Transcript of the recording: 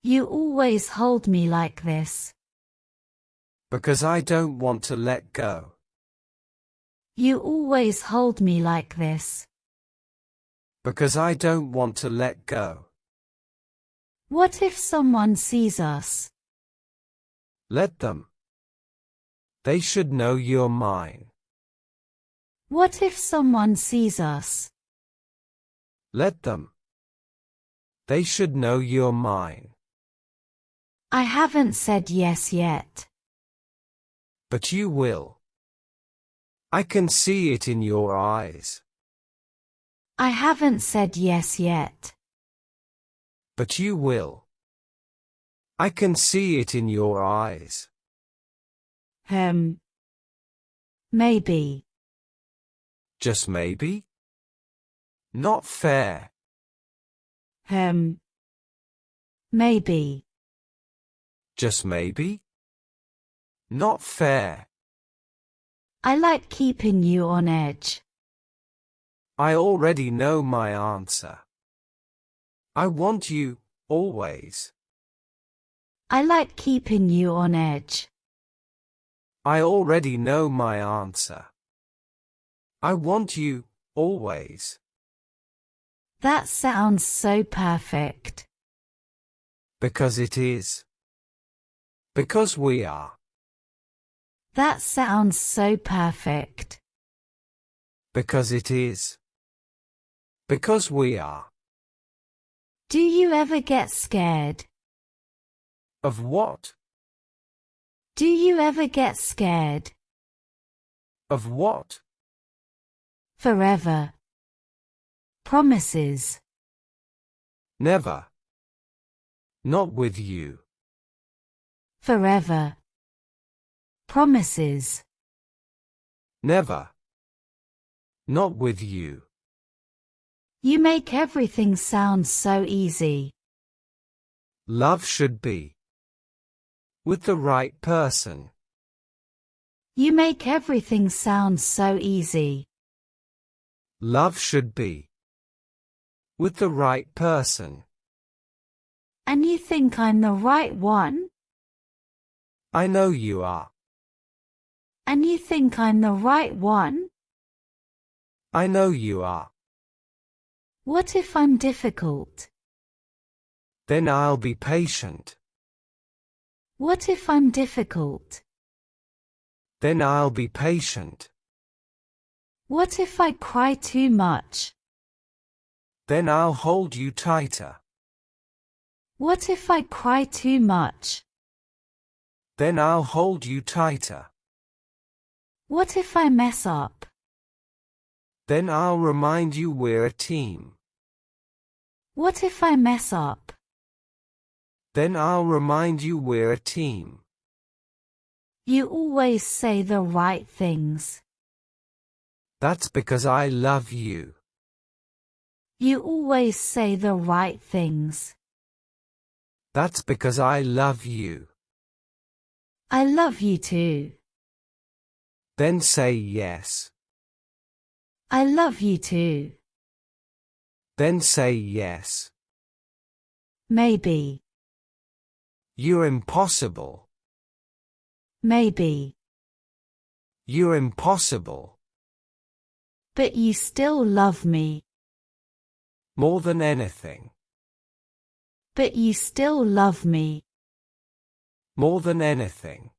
You always hold me like this. Because I don't want to let go. You always hold me like this. Because I don't want to let go. What if someone sees us? Let them. They should know you're mine. What if someone sees us? Let them. They should know you're mine. I haven't said yes yet. But you will. I can see it in your eyes. I haven't said yes yet. But you will. I can see it in your eyes. Maybe. Just maybe? Not fair. Maybe. Just maybe? Not fair. I like keeping you on edge. I already know my answer. I want you, always. I like keeping you on edge. I already know my answer. I want you, always. That sounds so perfect. Because it is. Because we are. That sounds so perfect. Because it is. Because we are. Do you ever get scared? Of what? Do you ever get scared? Of what? Forever. Promises. Never. Not with you. Forever. Promises. Never. Not with you. You make everything sound so easy. Love should be. With the right person. You make everything sound so easy. Love should be. With the right person. And you think I'm the right one? I know you are. And you think I'm the right one? I know you are. What if I'm difficult? Then I'll be patient. What if I'm difficult? Then I'll be patient. What if I cry too much? Then I'll hold you tighter. What if I cry too much? Then I'll hold you tighter. What if I mess up? Then I'll remind you we're a team. What if I mess up? Then I'll remind you we're a team. You always say the right things. That's because I love you. You always say the right things. That's because I love you. I love you too. Then say yes. I love you too. Then say yes. Maybe. You're impossible. Maybe. You're impossible. But you still love me. More than anything. But you still love me. More than anything.